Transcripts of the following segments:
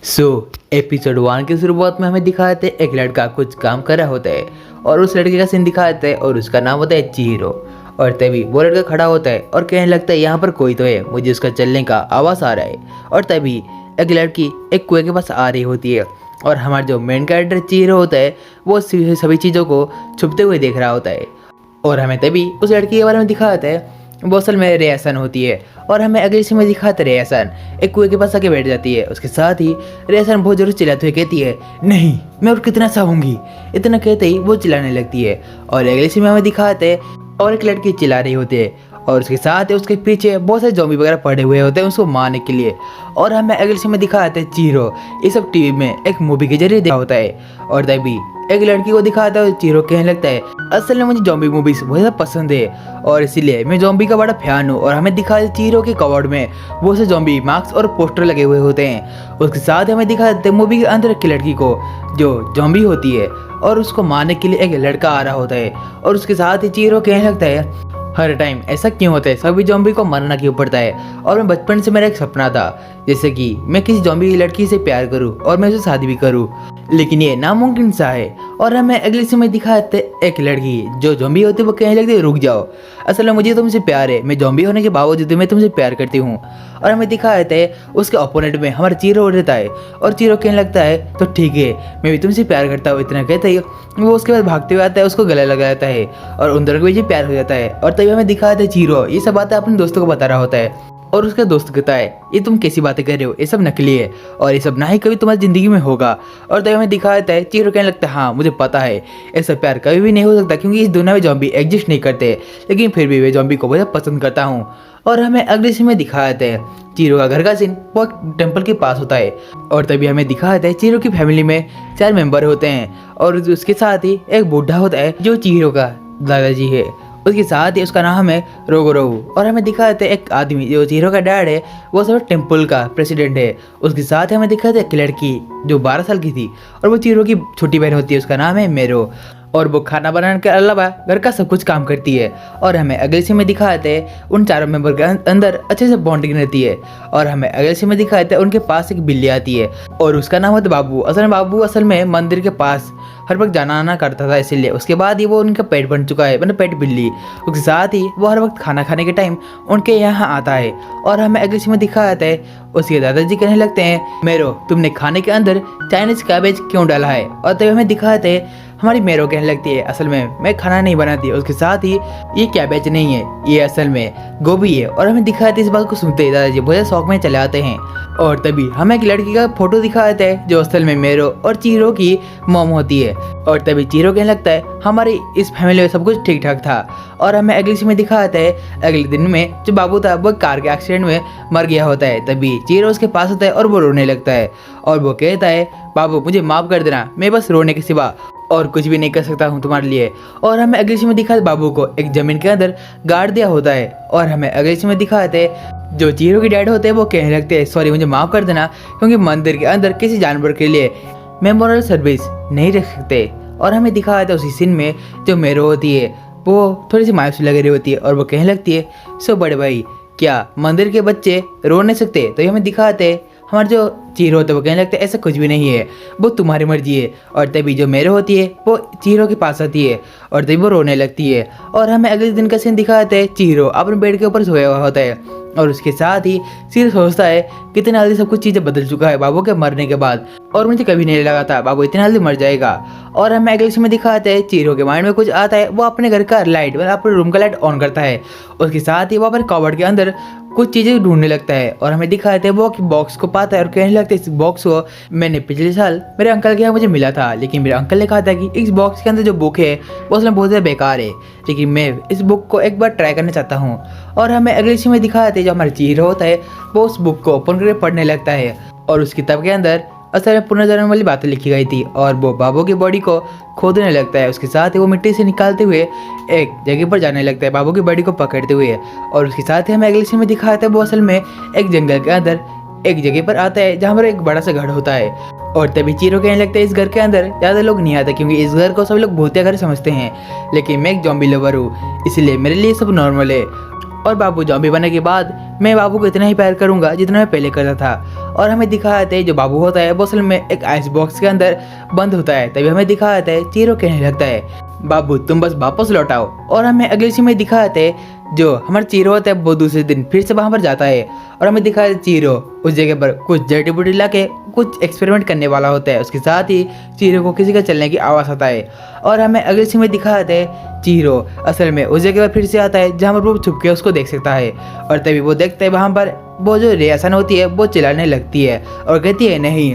Episode 1 की शुरुआत में हमें दिखाते हैं एक लड़का कुछ काम कर रहा होता है और उस लड़के का सीन दिखाते हैं और उसका नाम होता है चिहिरो। और तभी वो लड़का खड़ा होता है और कहने लगता है यहाँ पर कोई तो है, मुझे उसका चलने का आवाज़ आ रहा है। और तभी एक लड़की एक कुएं के पास आ रही होती है और हमारा जो मेन कैरेक्टर चिहिरो होता है वो सभी चीज़ों को छुपते हुए देख रहा होता है। और हमें तभी उस लड़की के बारे में दिखाता है वो असल में रेहसन होती है। और हमें अगले सीन में दिखाते रेहसन एक कुएं के पास आके बैठ जाती है। उसके साथ ही रेहसन बहुत जोर से चिल्लाते हुए कहती है, नहीं मैं और कितना सहूंगी। इतना कहते ही वो चिल्लाने लगती है। और अगले सीन में हमें दिखाते हैं और एक लड़की चिल्ला रही होती है और उसके साथ ही उसके पीछे बहुत सारे ज़ॉम्बी वगैरह पड़े हुए होते हैं उसको मारने के लिए। और हमें अगले सीन में दिखाते हैं चिहिरो ये सब टीवी में एक मूवी के जरिए देखा होता है। और तभी एक लड़की को दिखाता है, चिहिरो कहने लगता है असल में मुझे ज़ॉम्बी मूवीज बहुत ज़्यादा पसंद है और इसीलिए मैं ज़ॉम्बी का बड़ा फैन हूँ। और हमें दिखाते चिहिरो के कवर्ड में वो से ज़ॉम्बी मास्क और पोस्टर लगे हुए होते हैं। उसके साथ हमें दिखाते हैं मूवी के अंदर एक लड़की को जो ज़ॉम्बी होती है और उसको मारने के लिए एक लड़का आ रहा होता है। और उसके साथ ही चिहिरो कहने लगता है हर टाइम ऐसा क्यों होता है, सभी ज़ॉम्बी को मरना क्यों पड़ता है। और मैं बचपन से मेरा एक सपना था जैसे कि मैं किसी ज़ॉम्बी लड़की से प्यार करूं और मैं उससे शादी भी करूं, लेकिन ये नामुमकिन सा है। और हमें अगले समय दिखाते एक लड़की जो ज़ॉम्बी होती है वो कहने लगती है रुक जाओ, असल में मुझे तुमसे प्यार है, मैं ज़ॉम्बी होने के बावजूद मैं तुमसे प्यार करती हूँ। और हमें दिखाते हैं उसके ओपोनेंट में हमारा चिहिरो रहता है और चिहिरो कहने लगता है तो ठीक है मैं भी तुमसे प्यार करता हूँ। इतना कहते ही वो उसके बाद भागते हुए आता है, उसको गले लगा जाता है और उन दोनों को भी प्यार हो जाता है। और तभी हमें दिखाते हैं चिहिरो ये सब बातें अपने दोस्तों को बता रहा होता है और उसका दोस्त कहता है ये तुम कैसी बातें कर रहे हो, ये सब नकली है और ये सब ना ही कभी तुम्हारी ज़िंदगी में होगा। और तभी हमें दिखा देता है चिहिरो कहने लगता है हाँ मुझे पता है ऐसा प्यार कभी भी नहीं हो सकता क्योंकि इस दुनिया में ज़ॉम्बी एग्जिस्ट नहीं करते, लेकिन फिर भी मैं ज़ॉम्बी को बहुत पसंद करता हूँ। और हमें अगले सीन में दिखा देते हैं चिहिरो का घर का सीन बहुत टेम्पल के पास होता है। और तभी हमें दिखा देता है चिहिरो की फैमिली में 4 मेंबर होते हैं और उसके साथ ही एक बूढ़ा होता है जो चिहिरो का दादाजी है। उसके साथ ही उसका नाम है रोगोरोहू। और हमें दिखाते हैं एक आदमी जो चिहिरो का डैड है वो सब टेम्पल का प्रेसिडेंट है। उसके साथ ही हमें दिखाते हैं एक लड़की जो 12 साल की थी और वो चिहिरो की छोटी बहन होती है, उसका नाम है मेरो। और वो खाना बनाने के अलावा घर का सब कुछ काम करती है। और हमें अगले सीन में दिखाते हैं उन 4 मेंबर के अंदर अच्छे से बॉन्डिंग रहती है। और हमें अगले सीन में दिखाते हैं उनके पास एक बिल्ली आती है और उसका नाम होता है बाबू। बाबू असल में मंदिर के पास हर वक्त जाना आना करता था, इसीलिए उसके बाद ही वो उनका पेट बन चुका है, मतलब पेट बिल्ली। उसके साथ ही वो हर वक्त खाना खाने के टाइम उनके यहाँ आता है। और हमें अगले सीन में दिखाते हैं उसके दादाजी कहने लगते हैं मेरो तुमने खाने के अंदर चाइनीज कैबेज क्यों डाला है। और तभी हमें दिखाते हैं हमारी मेरो कहने लगती है असल में मैं खाना नहीं बनाती। उसके साथ ही ये कैबेज नहीं है, ये असल में गोभी है। और हमें दिखाते इस बात को सुनते ही दादाजी बहुत शौक में चले आते हैं। और तभी हमें एक लड़की का फोटो दिखाते हैं जो असल में मेरो और चिहिरो की मॉम होती है। और तभी चिहिरो कहने लगता है हमारी इस फैमिली में सब कुछ ठीक ठाक था। और हमें अगले सीन में दिखाते हैं अगले दिन में जो बाबू था वो कार के एक्सीडेंट में मर गया होता है। तभी चिहिरो उसके पास होता है और वो रोने लगता है और वो कहता है बाबू मुझे माफ़ कर देना, मैं बस रोने के सिवा और कुछ भी नहीं कर सकता हूँ तुम्हारे लिए। और हमें अगले सीन में दिखाते बाबू को एक ज़मीन के अंदर गाड़ दिया होता है। और हमें अगले सीन में दिखाते जो चिहिरो के डैड होते हैं वो कहने लगते हैं सॉरी मुझे माफ़ कर देना क्योंकि मंदिर के अंदर किसी जानवर के लिए मेमोरियल सर्विस नहीं रख सकते। और हमें दिखाया था उसी सीन में जो मेरो होती है वो थोड़ी सी मायूस लग रही होती है और वो कहने लगती है सो बड़े भाई क्या मंदिर के बच्चे रो नहीं सकते। तो ये हमें दिखाते हमारे जो चिहिरो होते हैं वो कहने लगते हैं ऐसा कुछ भी नहीं है, वो तुम्हारी मर्जी है। और तभी जो मेरो होती है वो चिहिरो के पास आती है और तभी वो रोने लगती है। और हमें अगले दिन का सीन दिखाते हैं चिहिरो अपने बेड के ऊपर सोया हुआ होता है और उसके साथ ही चिहिरो सोचता है कितनी जल्दी सब कुछ चीज़ें बदल चुका है बाबू के मरने के बाद और मुझे कभी नहीं लगा था बाबू इतनी जल्दी मर जाएगा। और हमें अगले सीन में दिखाते हैं चिहिरो के माइंड में कुछ आता है, वो अपने घर का लाइट मतलब अपने रूम का लाइट ऑन करता है। उसके साथ ही वो अपने कबर्ड के अंदर कुछ चीज़ें ढूंढने लगता है और हमें दिखाते हैं वो बॉक्स को पाता है और कहने लगता है इस बॉक्स को मैंने पिछले साल मेरे अंकल के यहाँ मुझे मिला था, लेकिन मेरे अंकल ने कहा था कि इस बॉक्स के अंदर जो बुक है वो उसमें बहुत ज़्यादा बेकार है, लेकिन मैं इस बुक को एक बार ट्राई करना चाहता हूँ। और हमें अगले सीन में दिखाते हैं जो हमारा चिहिरो होता है वो उस बुक को ओपन करके पढ़ने लगता है और उस किताब के अंदर असल में पुनर्जन्म वाली बातें लिखी गई थी और वो बाबू की बॉडी को खोदने लगता है। उसके साथ ही वो मिट्टी से निकालते हुए एक जगह पर जाने लगता है बाबू की बॉडी को पकड़ते हुए। और उसके साथ ही हमें अगले सीन में दिखाते हैं वो असल में एक जंगल के अंदर एक जगह पर आता है जहाँ पर एक बड़ा सा घर होता है। और तभी चिहिरो कहने लगता है इस घर के अंदर ज़्यादा लोग नहीं आते क्योंकि इस घर को सब लोग भूतिया घर समझते हैं, लेकिन मैं एक ज़ॉम्बी लवर हूँ इसलिए मेरे लिए सब नॉर्मल है। और बाबू जॉम्बी बनने के बाद मैं बाबू को इतना ही प्यार करूंगा जितना मैं पहले करता था। और हमें दिखाते हैं जो बाबू होता है वो असल में एक आइस बॉक्स के अंदर बंद होता है। तभी हमें दिखाता है चिहिरो कहने लगता है बाबू तुम बस वापस लौट आओ। और हमें अगले सीन में दिखाते हैं जो हमारा चिहिरो होता है वो दूसरे दिन फिर से वहाँ पर जाता है और हमें दिखाते है चिहिरो उस जगह पर कुछ जड़ी बूटी ला के कुछ एक्सपेरिमेंट करने वाला होता है। उसके साथ ही चिहिरो को किसी का चलने की आवाज़ आता है और हमें अगले सीन में दिखाते हैं चिहिरो असल में उस जगह पर फिर से आता है जहाँ पर वो छुप के उसको देख सकता है। और तभी वो देखता है वहाँ पर वो जो रियासन होती है वो चिल्लाने लगती है और कहती है नहीं।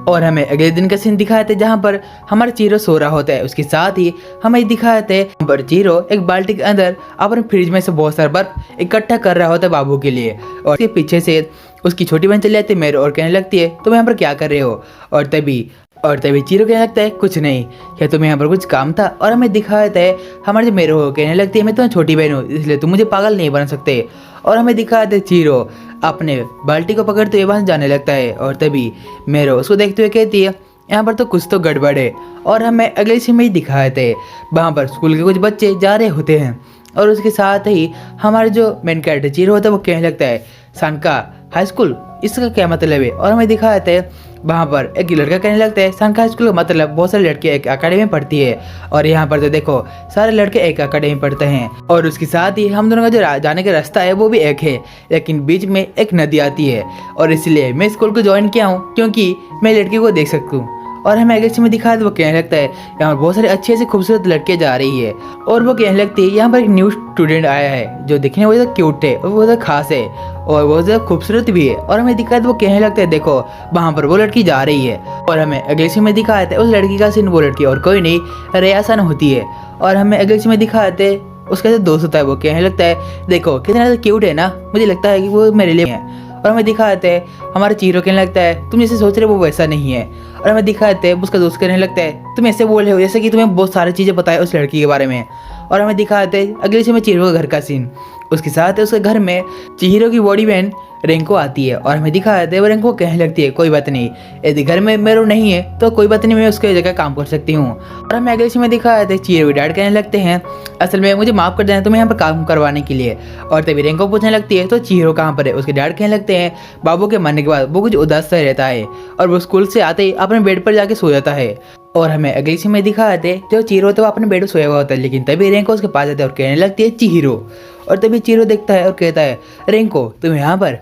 और हमें अगले दिन का सीन दिखाते हैं जहाँ पर हमारा चिहिरो सो रहा होता है। उसके साथ ही हमें दिखाते हैं पर चिहिरो एक बाल्टी के अंदर अपने फ्रिज में से बहुत सारा बर्फ इकट्ठा कर रहा होता है बाबू के लिए। और उसके पीछे से उसकी छोटी बहन चली जाती है मेरे और कहने लगती है तुम यहाँ पर क्या कर रहे हो। और तभी चिहिरो कहने लगता है कुछ नहीं, क्या तुम्हें यहाँ पर कुछ काम था। और हमें दिखाता है हमारे जो मेरे हो कहने लगती है मैं तुम्हारी छोटी बहन हूँ इसलिए तुम मुझे पागल नहीं बना सकते। और हमें दिखाते हैं चिहिरो अपने बाल्टी को पकड़ते हुए वहाँ से जाने लगता है। और तभी मेरो उसको देखते हुए कहती है यहाँ पर तो कुछ तो गड़बड़ है। और हमें अगले सीन में ही दिखाते हैं वहाँ पर स्कूल के कुछ बच्चे जा रहे होते हैं और उसके साथ ही हमारे जो मेन कैरेक्टर चिहिरो होता है वो कहने लगता है सानका हाई स्कूल इसका क्या मतलब है। और हमें दिखाते हैं वहाँ पर एक लड़का कहने लगता है सानका हाई स्कूल का मतलब बहुत सारे लड़के एक अकेडमी में पढ़ती है। और यहाँ पर तो देखो सारे लड़के एक अकेडमी में पढ़ते हैं और उसके साथ ही हम दोनों का जो जाने का रास्ता है वो भी एक है लेकिन बीच में एक नदी आती है। और इसलिए मैं स्कूल को ज्वाइन किया हूँ क्योंकि मैं लड़की को देख सकूँ। और हमें अगले में दिखा वो कहने लगता है यहाँ पर बहुत सारे अच्छे से खूबसूरत लड़के जा रही है। और वो कहने लगती है यहाँ पर एक न्यू स्टूडेंट आया है जो दिखने में बहुत ज़्यादा क्यूट है और बहुत ज़्यादा खास है और बहुत ज़्यादा खूबसूरत भी है। और हमें दिखा वो कहने लगता है देखो वहाँ पर वो लड़की जा रही है। और हमें अगले सीन में दिखाते उस लड़की का सीन वो लड़की और कोई नहीं रियासन होती है। और हमें अगले सीन में दिखाते उसका जो दोस्त होता है वो कहने लगता है देखो कितना ज़्यादा क्यूट है ना, मुझे लगता है कि वो मेरे लिए है। और हमें दिखाते हैं हमारे चिहिरो कहने लगता है तुम जैसे सोच रहे हो वो वैसा नहीं है। और हमें दिखाते हैं उसका दोस्त कहने लगता है तुम ऐसे बोल रहे हो जैसे कि तुम्हें बहुत सारी चीज़ें पता है उस लड़की के बारे में। और हमें दिखाते हैं अगले से में चिहिरो के घर का सीन। उसके साथ उसके घर में चिहिरो की बॉडी बहन रेंको आती है और हमें दिखाते हैं वो रेंको कहने लगती है कोई बात नहीं, यदि घर में मेरो नहीं है तो कोई बात नहीं, मैं उसके जगह काम कर सकती हूँ। और हमें अगले में दिखाते हैं चिहिरो के डैड कहने लगते हैं असल में मुझे माफ़ कर देना तुम्हें यहाँ पर काम करवाने के लिए। और तभी रेंको पूछने लगती है तो चिहिरो कहाँ पर है। उसके डैड कहने लगते हैं बाबू के मरने के बाद वो कुछ उदास सा रहता है और वो स्कूल से आते ही अपने बेड पर जाके सो जाता है। और हमें अगले सीन में दिखाते जो चिहिरो तो अपने बेड पर सोया हुआ होता है लेकिन तभी रेंको उसके पास आते है और कहने लगती है चिहिरो। और तभी चिहिरो देखता है और कहता है रेंको तुम यहाँ पर,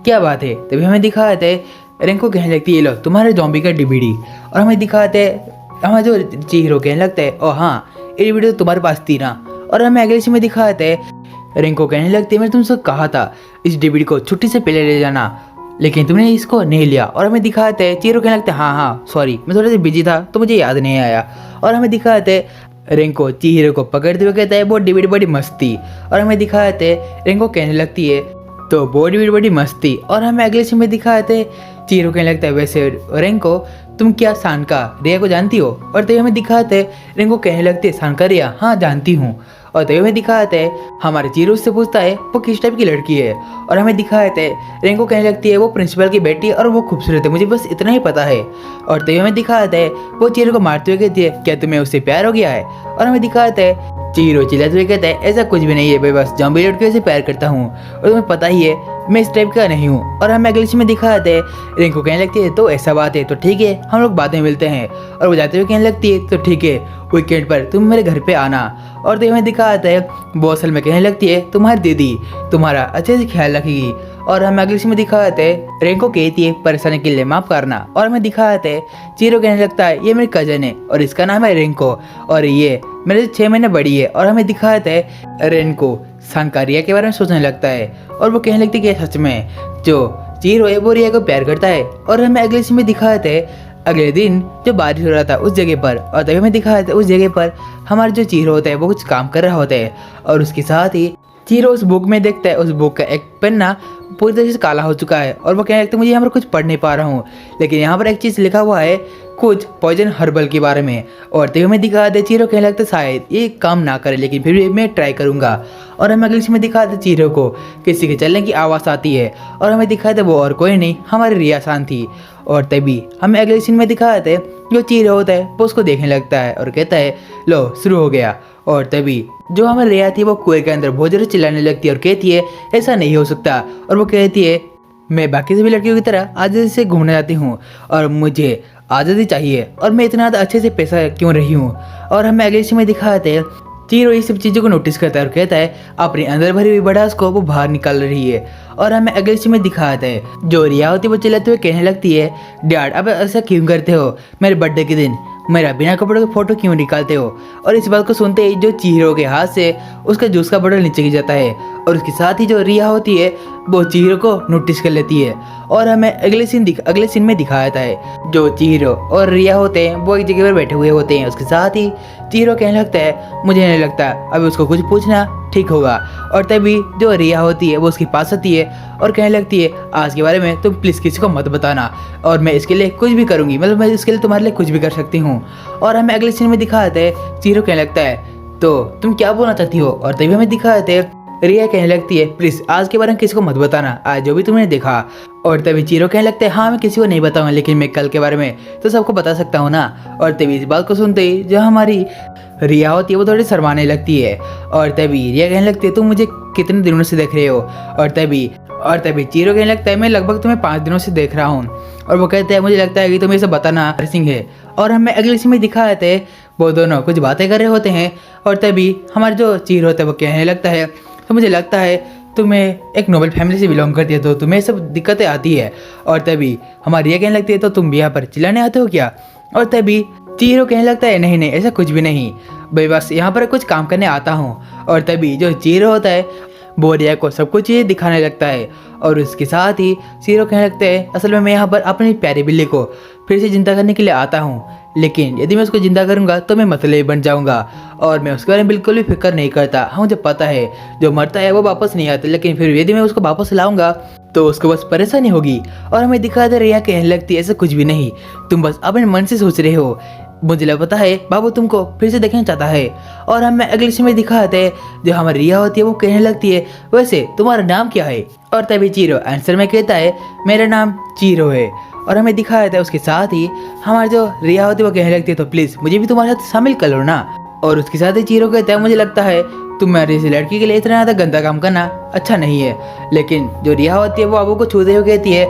क्या बात है। तभी हमें दिखाते रेंको कहने लगती है लो तुम्हारे जॉम्बी का डीवीडी। और हमें दिखाते हमें जो चिहिरो कहने लगता है ओ हाँ ये डीवीडी तो तुम्हारे पास थी ना। और हमें अगले सीन में दिखाते रेंको कहने लगती है मैंने तुमसे कहा था इस डीवीडी को छुट्टी से पहले ले जाना लेकिन तुमने इसको नहीं लिया। और हमें दिखाते हैं चिहिरो कहने लगता है हाँ सॉरी मैं थोड़ा सा बिजी था तो मुझे याद नहीं आया। और हमें दिखाते रेंको चिहिरो को पकड़ते हुए कहता है वो डीवीडी बड़ी मस्त थी। और हमें दिखाते रेंको कहने लगती है तो वो डीवीडी बड़ी मस्त थी। और हमें अगले सीन में दिखाते चिहिरो कहने लगता है वैसे रेंको तुम क्या सानका रिया को जानती हो। और तभी हमें दिखाते रेंको कहने लगती है सानका रिया हाँ जानती हूँ। और तभी हमें दिखाते हमारे चिहिरो उससे पूछता है वो किस टाइप की लड़की है। और हमें दिखाते रेंको कहने लगती है वो प्रिंसिपल की बेटी है और वो खूबसूरत है, मुझे बस इतना ही पता है। और तभी हमें दिखाते वो चिहिरो को मारते हुए कहती है क्या तुम्हें उससे प्यार हो गया है। और हमें दिखाते चिहिरो चिल्लाते हुए कहता है ऐसा कुछ भी नहीं है, मैं बस जॉम्बी लड़कियों से प्यार करता हूँ और तुम्हें पता ही है मैं इस टाइप का नहीं हूँ। और हमें अगले में दिखाते रेंको कहने लगती है तो ऐसा बात है तो ठीक है हम लोग बाद में मिलते हैं। और वो जाते हुए कहने लगती है तो ठीक है वीकेंड पर तुम मेरे घर पे आना। और तो हमें दिखाता है वो असल में कहने लगती है तुम्हारी दीदी तुम्हारा अच्छे से ख्याल रखेगी। और हमें अगले में दिखाते हैं रेंको कहती है परेशानी के लिए माफ़ करना। और हमें दिखाते हैं चिहिरो कहने लगता है ये मेरी कजन है और इसका नाम है रेंको और ये मेरे से 6 महीने बड़ी है। और हमें दिखाते हैं रेंको सानका रिया के बारे में सोचने लगता है और वो कहने लगती है कि सच में जो चिहिरो है वो रिया को प्यार करता है। और हमें अगले सीन में दिखाते हैं अगले दिन जो बारिश हो रहा था उस जगह पर। और तभी हमें दिखाते उस जगह पर हमारा जो चिहिरो होता है वो कुछ काम कर रहा होता है। और उसके साथ ही चिहिरो उस बुक में देखता है उस बुक का एक पन्ना पूरी तरह से काला हो चुका है और वो कहने लगता है मुझे यहाँ पर कुछ पढ़ नहीं पा रहा हूँ लेकिन यहाँ पर एक चीज़ लिखा हुआ है कुछ पॉइजन हर्बल के बारे में। और तभी हमें दिखा दे चीरो कहने लगता शायद ये काम ना करे, लेकिन फिर भी मैं ट्राई करूँगा। और हमें अगले सीन में दिखा दे चीरो को किसी के चलने की आवाज़ आती है और हमें दिखा दे वो और कोई नहीं हमारी रिया सान थी। और तभी हमें अगले सीन में दिखा देते जो चीरो होता है वो उसको देखने लगता है और कहता है लो शुरू हो गया। और तभी जो हमारी रिया थी वो कुएं के अंदर बहुत ज़्यादा चिल्लाने लगती है और कहती है ऐसा नहीं हो सकता। और वो कहती है मैं बाकी सभी लड़कियों की तरह आज़ादी से घूमने जाती हूँ और मुझे आज़ादी चाहिए और मैं इतना अच्छे से पैसा क्यों रही हूँ। और हमें अगले सीन में दिखाते हैं चीरो ये सब चीज़ों को नोटिस करता है और कहता है अपने अंदर भरी हुई भड़ास को वो बाहर निकाल रही है। और हमें अगले सीन में दिखाता है जो रिया होती है वो चिल्लाते हुए कहने लगती है डैड अब ऐसा क्यों करते हो, मेरे बर्थडे के दिन मेरा बिना कपड़ों के फोटो क्यों निकालते हो। और इस बात को सुनते ही जो चीरो के हाथ से उसका जूस का बोतल नीचे गिर जाता है और उसके साथ ही जो रिया होती है वो चीरो को नोटिस कर लेती है। और हमें अगले सीन में दिखाया है जो चीरो और रिया होते हैं वो एक जगह पर बैठे हुए होते हैं। उसके साथ ही चीरो कहने लगता है मुझे नहीं लगता अभी उसको कुछ पूछना ठीक होगा। और तभी जो रिया होती है वो उसके पास आती है और कहने लगती है आज के बारे में तुम प्लीज़ किसी को मत बताना और मैं इसके लिए कुछ भी करूँगी, मतलब मैं इसके लिए तुम्हारे लिए कुछ भी कर सकती हूँ। और हमें अगले सीन में दिखाते हैं चीरो कहने लगता है तो तुम क्या बोलना चाहती हो। और तभी हमें दिखाते हैं रिया कहने लगती है प्लीज़ आज के बारे में किसी को मत बताना, आज जो भी तुमने देखा। और तभी चीरो कहने लगता है हाँ मैं किसी को नहीं बताऊंगा लेकिन मैं कल के बारे में तो सबको बता सकता हूँ ना। और तभी इस बात को सुनते ही जो हमारी रिया होती है वो थोड़ी शर्माने लगती है। और तभी रिया कहने लगती है तुम मुझे कितने दिनों से देख रहे हो। और तभी चीरो कहने लगता है मैं लगभग तुम्हें 5 दिनों से देख रहा हूँ। और वो कहते हैं मुझे लगता है कि तुम्हें ये सब बताना सिंह है। और हमें अगले सीन में दिखा देते हैं वो दोनों कुछ बातें कर रहे होते हैं। और तभी हमारा जो चीरो होता है वो कहने लगता है तो मुझे लगता है तुम्हें एक नोबल फैमिली से बिलोंग करती है तो तुम्हें सब दिक्कतें आती है। और तभी हमारी ये कहने लगती है तो तुम भी यहाँ पर चिल्लाने आते हो क्या। और तभी चीरो कहने लगता है नहीं नहीं ऐसा कुछ भी नहीं, भाई बस यहाँ पर कुछ काम करने आता हूँ। और तभी जो चीरो होता है वो रिया को सब कुछ ये दिखाने लगता है। और उसके साथ ही चीरो कहने लगता है असल में मैं यहाँ पर अपनी प्यारी बिल्ली को फिर से जिंदा करने के लिए आता हूँ, लेकिन यदि मैं उसको जिंदा करूँगा तो मैं मतलबी बन जाऊँगा और मैं उसके बारे में बिल्कुल भी फिक्र नहीं करता। हाँ मुझे पता है जो मरता है वो वापस नहीं आता, लेकिन फिर यदि मैं उसको वापस लाऊंगा तो उसको बस परेशानी होगी। और हमें दिखा दे रिया कहने लगती है ऐसा कुछ भी नहीं, तुम बस अपने मन से सोच रहे हो, मुझे पता है बाबू तुमको फिर से देखना चाहता है। और हमें अगले सीन में दिखाते हैं जो हमारी रिया होती है वो कहने लगती है वैसे तुम्हारा नाम क्या है। और तभी चीरो आंसर में कहता है मेरा नाम चीरो है। और हमें दिखाया था उसके साथ ही हमारी जो रिया होती है वो कहने लगती है तो प्लीज़ मुझे भी तुम्हारे साथ शामिल कर लो ना। और उसके साथ ही चीरो कहता है मुझे लगता है तुम्हारी इस लड़की के लिए इतना ज़्यादा गंदा काम करना अच्छा नहीं है। लेकिन जो रिया होती है वो बाबू को छूते हुए कहती है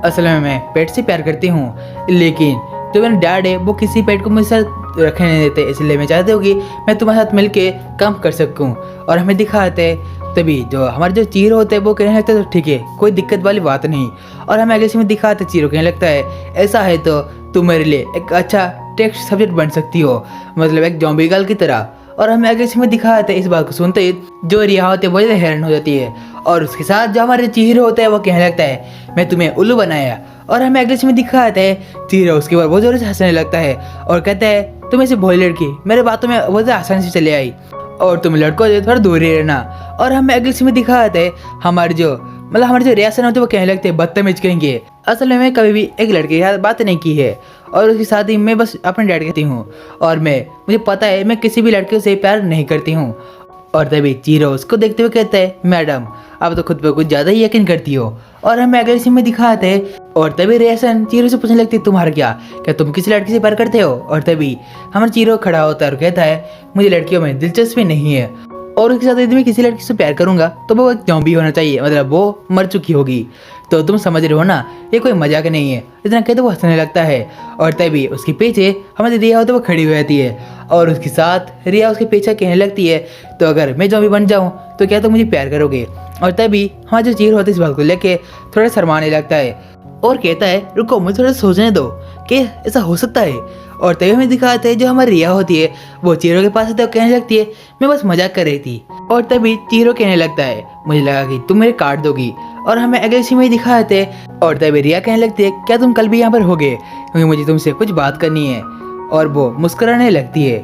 असल में मैं पेट से प्यार करती हूँ, लेकिन जो मेरा डैड है वो किसी पेट को मुझे साथ रखने नहीं देते, इसलिए मैं चाहती हूँ कि मैं तुम्हारे साथ मिलके काम कर सकूँ। और हमें दिखाते तभी जो हमारे जो चीरो होते हैं वो कहने लगता है तो ठीक है कोई दिक्कत वाली बात नहीं। और हमें अगले में दिखाते चीरो कहने लगता है ऐसा है तो तुम मेरे लिए एक अच्छा टेक्स्ट सब्जेक्ट बन सकती हो, मतलब एक ज़ॉम्बी गर्ल की तरह। और हमें अगले में दिखाते इस बात को सुनते ही जो रिया होते हैं वो हैरान हो जाती है। और उसके साथ जो हमारे चीरो होता है वो कहने लगता है मैं तुम्हें उल्लू बनाया। और हमें अगले में दिखाते हैं चीरो उसके बाद बहुत ज़ोर से हंसने लगता है और कहता है तुम ऐसी भोली लड़की मेरे बातों में बहुत आसानी से चले आई और तुम लड़कों से थोड़ा दूर ही रहना। और हमें अगले में दिखाते हैं हमारे जो रिएक्शन होते हैं वो कहने लगते हैं बदतमीज कहेंगे, असल में मैं कभी भी एक लड़के के साथ बात नहीं की है और उसके साथ ही मैं बस अपने डैड कहती हूँ और मुझे पता है मैं किसी भी लड़के से प्यार नहीं करती हूँ। और तभी चीरो उसको देखते हुए कहता है मैडम आप तो खुद पे कुछ ज़्यादा ही यकीन करती हो। और हमें अगले सीन में दिखाते हैं और तभी रिएक्शन चीरो से पूछने लगती है तुम्हारा क्या तुम किसी लड़की से प्यार करते हो। और तभी हमारा चीरो खड़ा होता है और कहता है मुझे लड़कियों में दिलचस्पी नहीं है और उसके साथ यदि मैं किसी लड़की से प्यार करूंगा तो वो एक ज़ॉम्बी होना चाहिए, मतलब वो मर चुकी होगी। तो तुम समझ रहे हो ना ये कोई मजाक नहीं है। इतना कहते वो हंसने लगता है। और तभी उसके पीछे हमारी रिया होती है वो खड़ी हो जाती है और उसके साथ रिया उसके पीछे कहने लगती है तो अगर मैं ज़ॉम्बी बन जाऊँ तो क्या तुम मुझे प्यार करोगे। और तभी हमारा जो चीरो होता है इस बात को लेके थोड़ा शर्माने लगता है और कहता है रुको मुझे थोड़ा सोचने दो कि ऐसा हो सकता है। और तभी हमें दिखाते हैं जो हमारी रिया होती है वो चीरो के पास आते है कहने लगती है मैं बस मजाक कर रही थी। और तभी चीरो कहने लगता है मुझे लगा कि तुम मेरे काट दोगी। और हमें अगले सीन में दिखाते हैं और तभी रिया कहने लगती है क्या तुम कल भी यहाँ पर होगे क्योंकि मुझे तुमसे कुछ बात करनी है। और वो मुस्कुराने लगती है।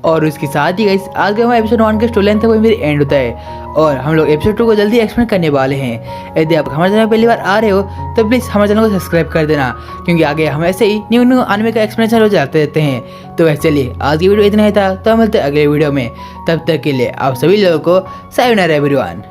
और उसके साथ ही गाइस आज का हमारा एपिसोड 1 का स्टोरी लाइन था वो मेरी एंड होता है और हम लोग एपिसोड 2 को जल्दी एक्सप्लेन करने वाले हैं। यदि आप हमारे चैनल पहली बार आ रहे हो तो प्लीज़ हमारे चैनल को सब्सक्राइब कर देना, क्योंकि आगे हम ऐसे ही न्यू एनिमे का एक्सप्लेनेशन रोज जाते रहते हैं। तो वैसे चलिए आज की वीडियो इतना ही था, तो मिलते हैं अगले वीडियो में। तब तक के लिए आप सभी लोगों को सायोनारा एवरीवन।